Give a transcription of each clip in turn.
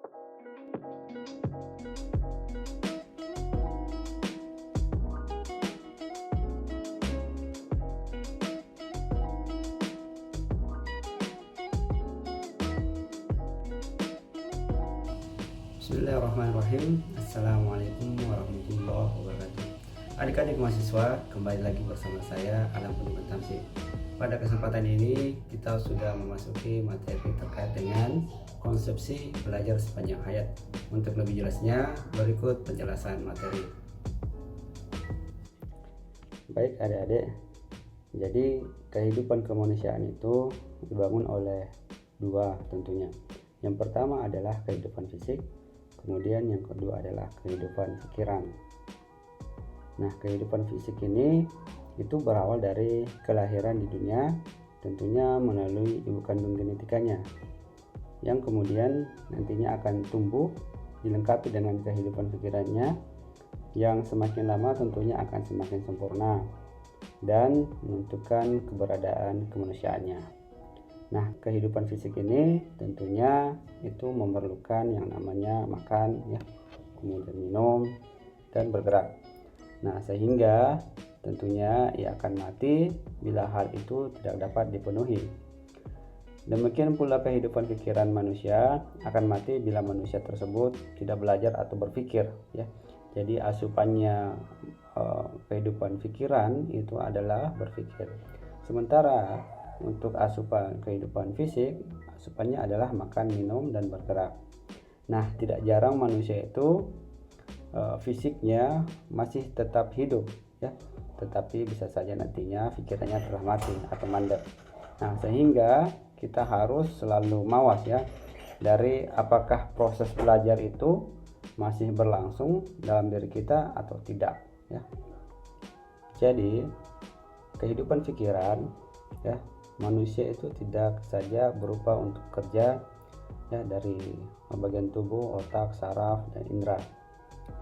Bismillahirrahmanirrahim. Assalamualaikum warahmatullahi wabarakatuh. Adik-adik mahasiswa, kembali lagi bersama saya Alam Penuntut Tamsih. Pada kesempatan ini kita sudah memasuki materi terkait dengan konsepsi belajar sepanjang hayat. Untuk lebih jelasnya, berikut penjelasan materi. Baik adik-adik, jadi kehidupan kemanusiaan itu dibangun oleh dua tentunya. Yang pertama adalah kehidupan fisik, kemudian yang kedua adalah kehidupan pikiran. Nah, kehidupan fisik ini itu berawal dari kelahiran di dunia, tentunya melalui ibu kandung genetikanya, yang kemudian nantinya akan tumbuh dilengkapi dengan kehidupan pikirannya, yang semakin lama tentunya akan semakin sempurna dan menentukan keberadaan kemanusiaannya. Nah, kehidupan fisik ini tentunya itu memerlukan yang namanya makan, ya, kemudian minum dan bergerak. Nah, sehingga tentunya ia akan mati bila hal itu tidak dapat dipenuhi. Demikian pula kehidupan pikiran manusia akan mati bila manusia tersebut tidak belajar atau berpikir, ya. Jadi asupannya kehidupan pikiran itu adalah berpikir. Sementara untuk asupan kehidupan fisik, asupannya adalah makan, minum, dan bergerak. Nah, tidak jarang manusia itu fisiknya masih tetap hidup, ya, tetapi bisa saja nantinya pikirannya telah mati atau mandek. Nah, sehingga kita harus selalu mawas, ya, dari apakah proses belajar itu masih berlangsung dalam diri kita atau tidak, ya. Jadi kehidupan pikiran, ya, manusia itu tidak saja berupa untuk kerja, ya, dari bagian tubuh, otak, saraf, dan indera,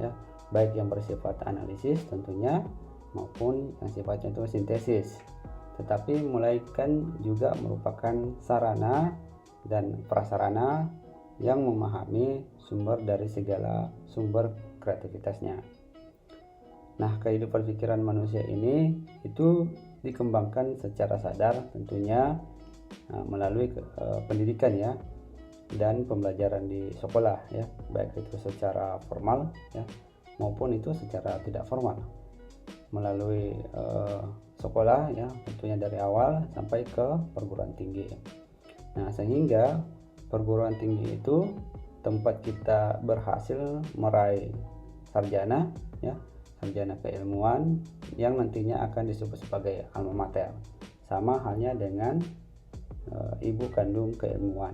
ya, baik yang bersifat analisis tentunya maupun yang sifatnya itu sintesis, tetapi melainkan juga merupakan sarana dan prasarana yang memahami sumber dari segala sumber kreativitasnya. Nah, kehidupan pikiran manusia ini itu dikembangkan secara sadar tentunya melalui pendidikan, ya, dan pembelajaran di sekolah, ya, baik itu secara formal, ya, maupun itu secara tidak formal melalui sekolah, ya, tentunya dari awal sampai ke perguruan tinggi. Nah, sehingga perguruan tinggi itu tempat kita berhasil meraih sarjana, ya, sarjana keilmuan yang nantinya akan disebut sebagai alma mater, sama halnya dengan ibu kandung keilmuan.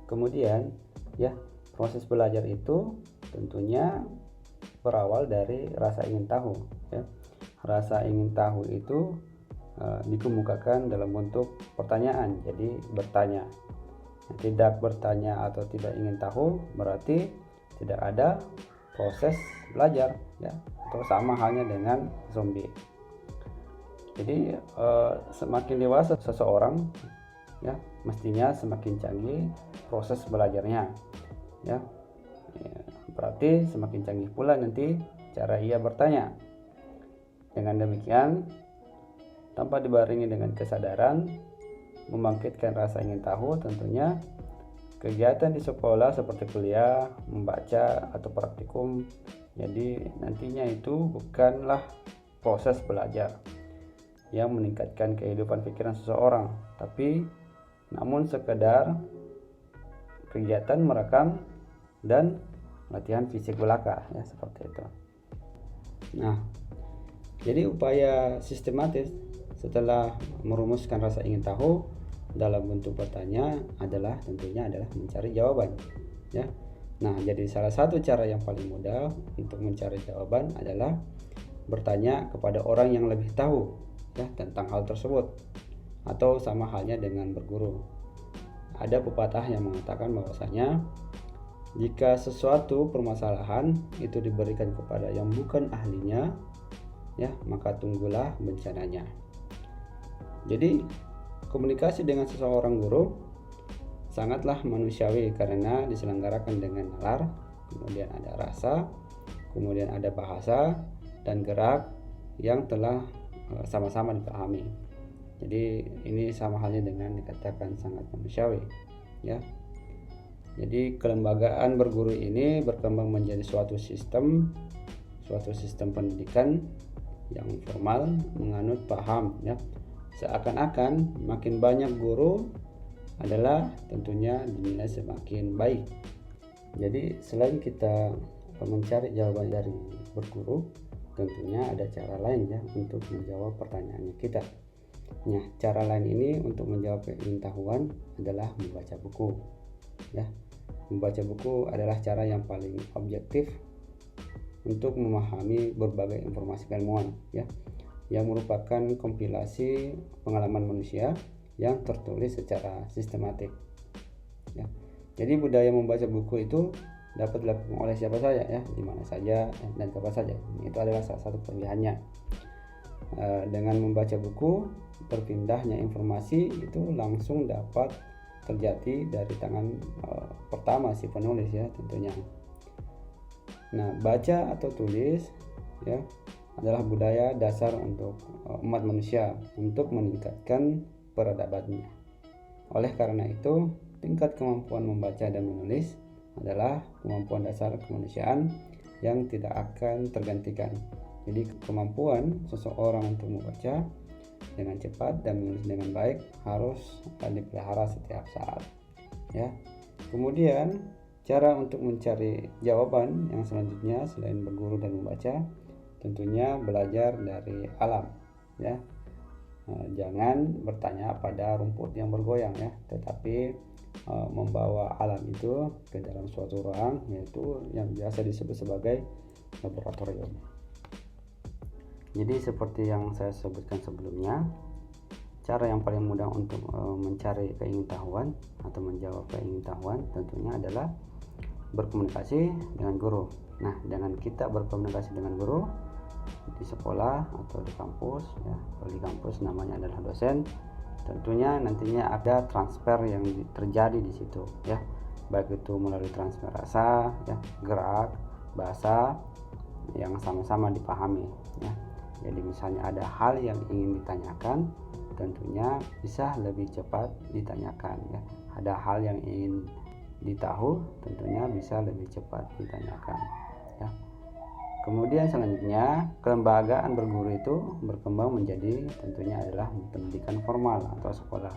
Kemudian, ya, proses belajar itu tentunya berawal dari rasa ingin tahu, ya. Rasa ingin tahu itu dikemukakan dalam bentuk pertanyaan, jadi bertanya. Tidak bertanya atau tidak ingin tahu berarti tidak ada proses belajar, ya, atau sama halnya dengan zombie. Jadi semakin dewasa seseorang, ya, mestinya semakin canggih proses belajarnya, ya. Berarti semakin canggih pula nanti cara ia bertanya. Dengan demikian, tanpa dibarengi dengan kesadaran membangkitkan rasa ingin tahu, tentunya kegiatan di sekolah seperti kuliah, membaca, atau praktikum, jadi nantinya itu bukanlah proses belajar yang meningkatkan kehidupan pikiran seseorang, tapi namun sekedar kegiatan merekam dan latihan fisik belaka, ya, seperti itu. Nah, jadi upaya sistematis setelah merumuskan rasa ingin tahu dalam bentuk bertanya tentunya adalah mencari jawaban, ya. Nah, jadi salah satu cara yang paling mudah untuk mencari jawaban adalah bertanya kepada orang yang lebih tahu, ya, tentang hal tersebut, atau sama halnya dengan berguru. Ada pepatah yang mengatakan bahwasanya jika sesuatu permasalahan itu diberikan kepada yang bukan ahlinya, ya, maka tunggulah bencananya. Jadi komunikasi dengan seseorang guru sangatlah manusiawi karena diselenggarakan dengan nalar, kemudian ada rasa, kemudian ada bahasa dan gerak yang telah sama-sama dipahami. Jadi ini sama halnya dengan dikatakan sangat manusiawi, ya. Jadi kelembagaan berguru ini berkembang menjadi suatu sistem pendidikan yang formal menganut paham, ya. Seakan-akan makin banyak guru adalah tentunya dinilai semakin baik. Jadi selain kita mencari jawaban dari berguru, tentunya ada cara lain ya untuk menjawab pertanyaannya kita. Nah, cara lain ini untuk menjawab pengetahuan adalah membaca buku. Ya, membaca buku adalah cara yang paling objektif untuk memahami berbagai informasi keilmuan, ya, yang merupakan kompilasi pengalaman manusia yang tertulis secara sistematik. Ya, jadi budaya membaca buku itu dapat dilakukan oleh siapa saja, ya, di mana saja dan kapan saja. Itu adalah salah satu kelebihannya. Dengan membaca buku, berpindahnya informasi itu langsung dapat terjadi dari tangan pertama si penulis, ya, tentunya. Nah, baca atau tulis, ya, adalah budaya dasar untuk umat manusia untuk meningkatkan peradabannya. Oleh karena itu, tingkat kemampuan membaca dan menulis adalah kemampuan dasar kemanusiaan yang tidak akan tergantikan. Jadi kemampuan seseorang untuk membaca dengan cepat dan menulis dengan baik harus dipelihara setiap saat, ya. Kemudian cara untuk mencari jawaban yang selanjutnya selain berguru dan membaca, tentunya belajar dari alam, ya. Jangan bertanya pada rumput yang bergoyang, ya, tetapi membawa alam itu ke dalam suatu ruang, yaitu yang biasa disebut sebagai laboratorium. Jadi seperti yang saya sebutkan sebelumnya, cara yang paling mudah untuk mencari keingetahuan atau menjawab keingetahuan tentunya adalah berkomunikasi dengan guru. Nah, dengan kita berkomunikasi dengan guru di sekolah atau di kampus, ya, kalau di kampus namanya adalah dosen, tentunya nantinya ada transfer yang terjadi di situ, ya, baik itu melalui transfer rasa, ya, gerak, bahasa yang sama-sama dipahami, ya. Jadi misalnya ada hal yang ingin ditanyakan, tentunya bisa lebih cepat ditanyakan, ya. Ada hal yang ingin ditahu, tentunya bisa lebih cepat ditanyakan, ya. Kemudian selanjutnya, kelembagaan berguru itu berkembang menjadi tentunya adalah pendidikan formal atau sekolah.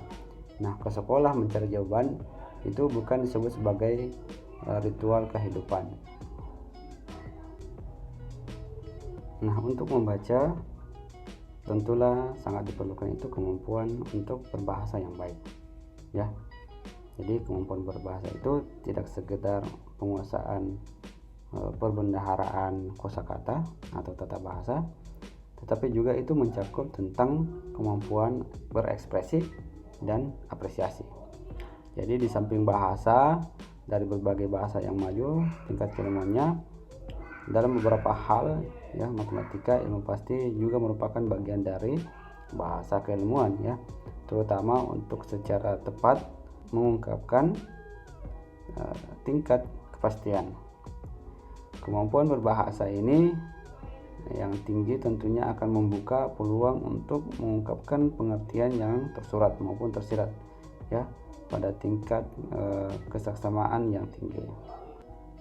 Nah, ke sekolah mencari jawaban itu bukan disebut sebagai ritual kehidupan. Nah, untuk membaca tentulah sangat diperlukan itu kemampuan untuk berbahasa yang baik, ya. Jadi kemampuan berbahasa itu tidak sekedar penguasaan perbendaharaan kosakata atau tata bahasa, tetapi juga itu mencakup tentang kemampuan berekspresi dan apresiasi. Jadi di samping bahasa, dari berbagai bahasa yang maju tingkat keilmuannya dalam beberapa hal, ya, matematika, ilmu pasti juga merupakan bagian dari bahasa keilmuan, ya, terutama untuk secara tepat mengungkapkan tingkat kepastian. Kemampuan berbahasa ini yang tinggi tentunya akan membuka peluang untuk mengungkapkan pengertian yang tersurat maupun tersirat, ya, pada tingkat kesaksamaan yang tinggi.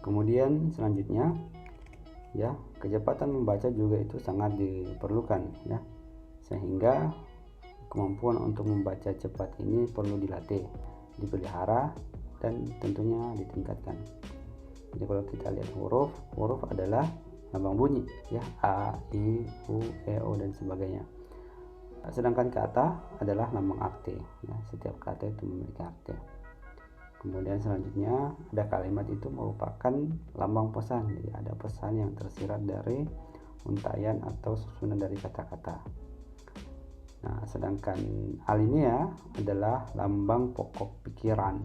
Kemudian selanjutnya, ya, kecepatan membaca juga itu sangat diperlukan, ya, sehingga kemampuan untuk membaca cepat ini perlu dilatih, dipelihara, dan tentunya ditingkatkan. Jadi kalau kita lihat huruf adalah lambang bunyi, ya, A, I, U, E, O, dan sebagainya. Sedangkan kata adalah lambang arti, ya, setiap kata itu memiliki arti. Kemudian selanjutnya ada kalimat itu merupakan lambang pesan, jadi ada pesan yang tersirat dari untaian atau susunan dari kata-kata. Nah, sedangkan alinea adalah lambang pokok pikiran.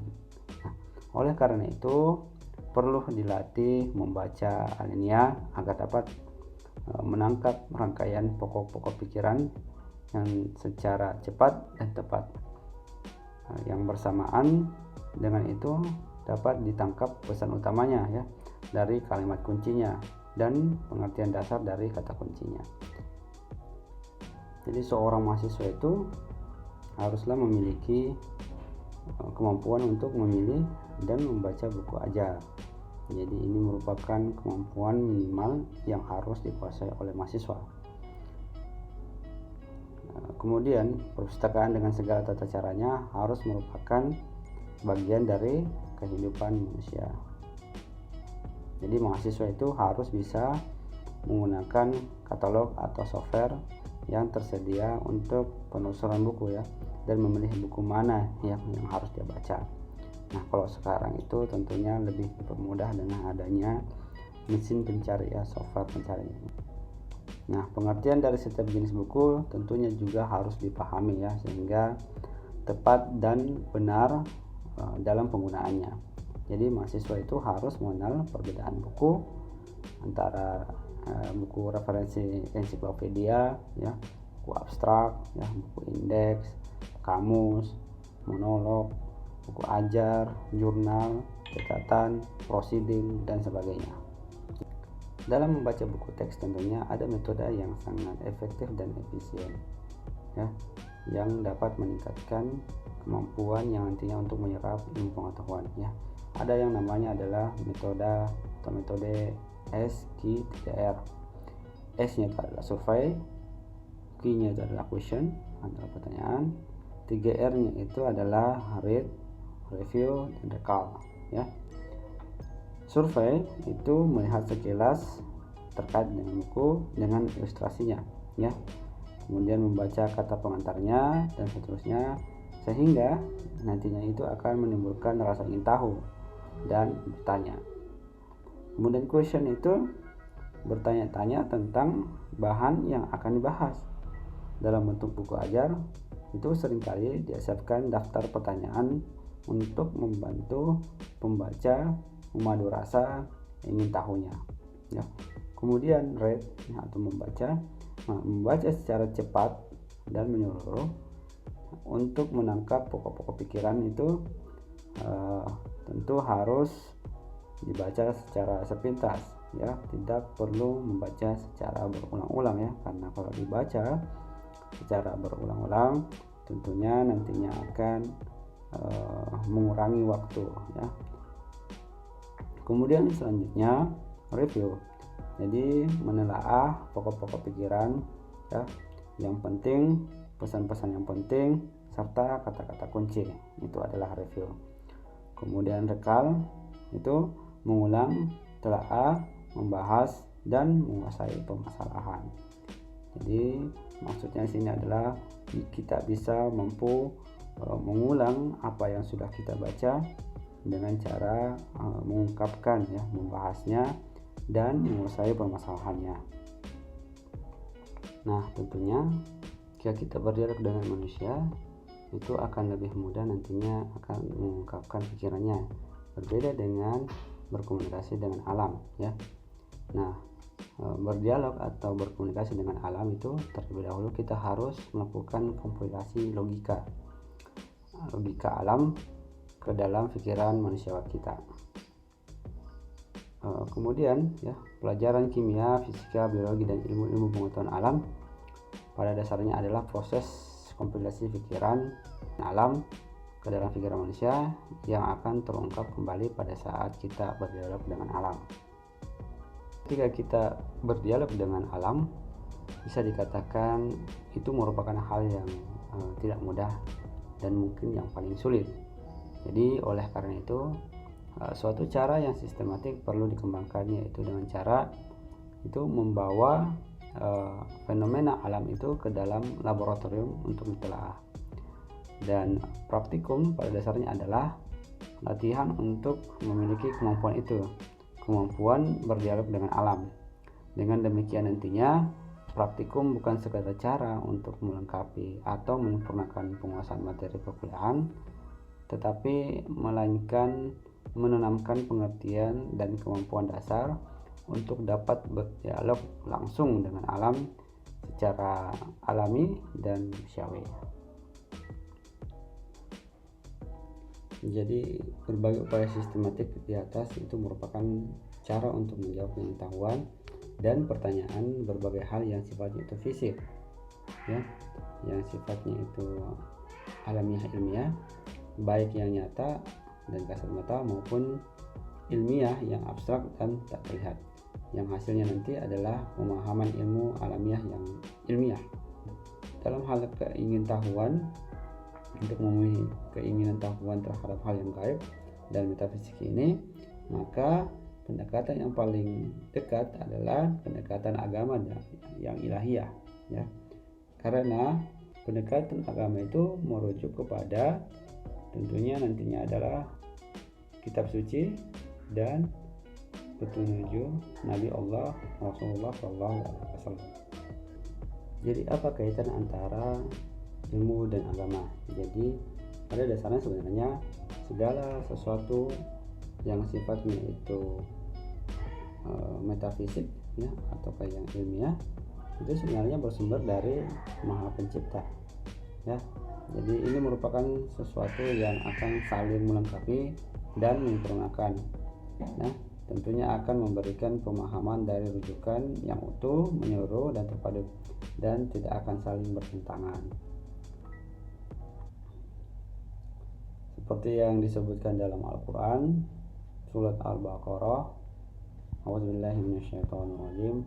Nah, oleh karena itu perlu dilatih membaca alinea agar dapat menangkap rangkaian pokok-pokok pikiran yang secara cepat dan tepat. Yang bersamaan Dengan itu dapat ditangkap pesan utamanya ya dari kalimat kuncinya dan pengertian dasar dari kata kuncinya. Jadi seorang mahasiswa itu haruslah memiliki kemampuan untuk memilih dan membaca buku ajar. Jadi ini merupakan kemampuan minimal yang harus dikuasai oleh mahasiswa. Kemudian perpustakaan dengan segala tata caranya harus merupakan bagian dari kehidupan manusia. Jadi mahasiswa itu harus bisa menggunakan katalog atau software yang tersedia untuk penelusuran buku ya, dan memilih buku mana yang harus dia baca. Nah, kalau sekarang itu tentunya lebih dipermudah dengan adanya mesin pencari ya, software pencari. Nah, pengertian dari setiap jenis buku tentunya juga harus dipahami ya, sehingga tepat dan benar dalam penggunaannya. Jadi mahasiswa itu harus mengenal perbedaan buku antara buku referensi ensiklopedia ya, buku abstrak ya, buku indeks, kamus, monolog, buku ajar, jurnal, catatan, proceeding, dan sebagainya. Dalam membaca buku teks tentunya ada metode yang sangat efektif dan efisien ya, yang dapat meningkatkan kemampuan yang nantinya untuk menyerap ilmu pengetahuan ya. Ada yang namanya adalah metode SQ3R. S-nya itu adalah survei, Q-nya itu adalah question, adalah pertanyaan, 3R-nya itu adalah read, review, dan recall ya. Survei itu melihat sekilas terkait dengan buku dengan ilustrasinya ya, kemudian membaca kata pengantarnya dan seterusnya, sehingga nantinya itu akan menimbulkan rasa ingin tahu dan bertanya. Kemudian question itu bertanya-tanya tentang bahan yang akan dibahas. Dalam bentuk buku ajar itu seringkali disiapkan daftar pertanyaan untuk membantu pembaca memadu rasa ingin tahunya ya. Kemudian read atau membaca secara cepat dan menyeluruh untuk menangkap pokok-pokok pikiran itu tentu harus dibaca secara sepintas ya, tidak perlu membaca secara berulang-ulang ya, karena kalau dibaca secara berulang-ulang tentunya nantinya akan mengurangi waktu ya. Kemudian selanjutnya review, jadi menelaah pokok-pokok pikiran ya, yang penting, pesan-pesan yang penting, serta kata-kata kunci, itu adalah review. Kemudian recall itu mengulang, telaah, membahas, dan menguasai permasalahan. Jadi maksudnya di sini adalah kita bisa mampu mengulang apa yang sudah kita baca dengan cara mengungkapkan ya, membahasnya dan menguasai permasalahannya. Nah, tentunya jika kita berdialog dengan manusia itu akan lebih mudah nantinya akan mengungkapkan pikirannya, berbeda dengan berkomunikasi dengan alam ya. Nah, berdialog atau berkomunikasi dengan alam itu terlebih dahulu kita harus melakukan kompilasi logika alam ke dalam pikiran manusia kita. Kemudian ya, pelajaran kimia, fisika, biologi, dan ilmu-ilmu pengetahuan alam pada dasarnya adalah proses kompilasi pikiran alam ke dalam pikiran manusia yang akan terungkap kembali pada saat kita berdialog dengan alam. Ketika kita berdialog dengan alam, bisa dikatakan itu merupakan hal yang tidak mudah dan mungkin yang paling sulit. Jadi oleh karena itu suatu cara yang sistematik perlu dikembangkan, yaitu dengan cara itu membawa fenomena alam itu ke dalam laboratorium untuk ditelaah. Dan praktikum pada dasarnya adalah latihan untuk memiliki kemampuan itu, kemampuan berdialog dengan alam. Dengan demikian nantinya praktikum bukan sekadar cara untuk melengkapi atau menyempurnakan penguasaan materi perkuliahan, tetapi melainkan menanamkan pengertian dan kemampuan dasar untuk dapat berdialog langsung dengan alam secara alami dan manusiawi. Jadi berbagai upaya sistematik di atas itu merupakan cara untuk menjawab pengetahuan dan pertanyaan berbagai hal yang sifatnya itu fisik, ya, yang sifatnya itu alamiah ilmiah, baik yang nyata dan kasat mata maupun ilmiah yang abstrak dan tak terlihat, yang hasilnya nanti adalah pemahaman ilmu alamiah yang ilmiah. Dalam hal keingintahuan, untuk memenuhi keinginan tahuan terhadap hal yang gaib dan metafisik ini, maka pendekatan yang paling dekat adalah pendekatan agama yang ilahiyah, ya. Karena pendekatan agama itu merujuk kepada tentunya nantinya adalah kitab suci dan petunjuk Nabi Allah Rasulullah SAW. Jadi apa kaitan antara ilmu dan agama? Jadi pada dasarnya sebenarnya segala sesuatu yang sifatnya itu metafisik, ya, atau yang ilmiah, itu sebenarnya bersumber dari Maha Pencipta, ya. Jadi ini merupakan sesuatu yang akan saling melengkapi dan menyempurnakan, nah, tentunya akan memberikan pemahaman dari rujukan yang utuh, menyeluruh dan terpadu, dan tidak akan saling bertentangan. Seperti yang disebutkan dalam Al-Quran, surat Al-Baqarah, a'udzubillahi minasyaitonirrajim,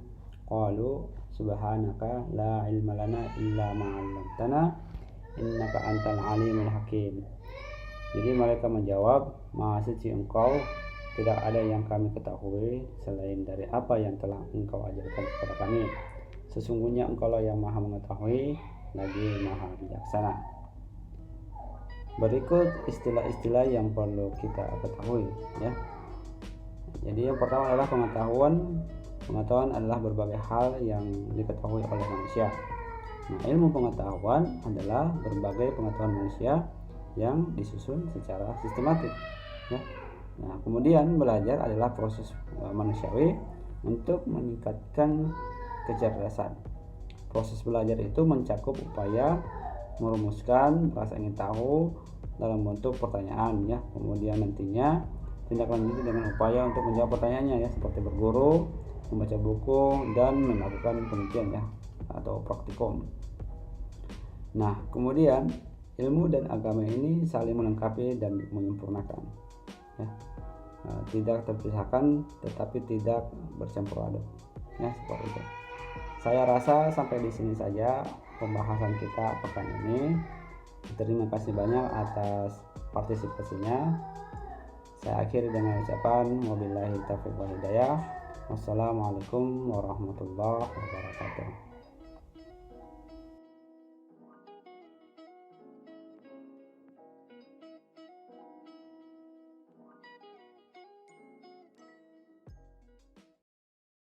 qalu subhanaka la ilma lana illa ma 'allamtana innaka antal alimul hakim. Jadi mereka menjawab, maha suci Engkau, tidak ada yang kami ketahui selain dari apa yang telah Engkau ajarkan kepada kami. Sesungguhnya Engkau lah yang maha mengetahui lagi maha bijaksana. Berikut istilah-istilah yang perlu kita ketahui, ya. Jadi yang pertama adalah pengetahuan. Pengetahuan adalah berbagai hal yang diketahui oleh manusia. Nah, ilmu pengetahuan adalah berbagai pengetahuan manusia yang disusun secara sistematik, ya. Nah, kemudian belajar adalah proses manusiawi untuk meningkatkan kecerdasan. Proses belajar itu mencakup upaya merumuskan rasa ingin tahu dalam bentuk pertanyaan, ya. Kemudian nantinya tindak lanjut dengan upaya untuk menjawab pertanyaannya, ya, seperti berguru, membaca buku, dan melakukan penelitian, ya, atau praktikum. Nah, kemudian ilmu dan agama ini saling melengkapi dan menyempurnakan, ya. Tidak terpisahkan tetapi tidak bercampur aduk, ya, seperti itu. Saya rasa sampai di sini saja pembahasan kita pekan ini. Terima kasih banyak atas partisipasinya. Saya akhiri dengan ucapan wabillahi taufiq wal hidayah. Wassalamualaikum warahmatullahi wabarakatuh.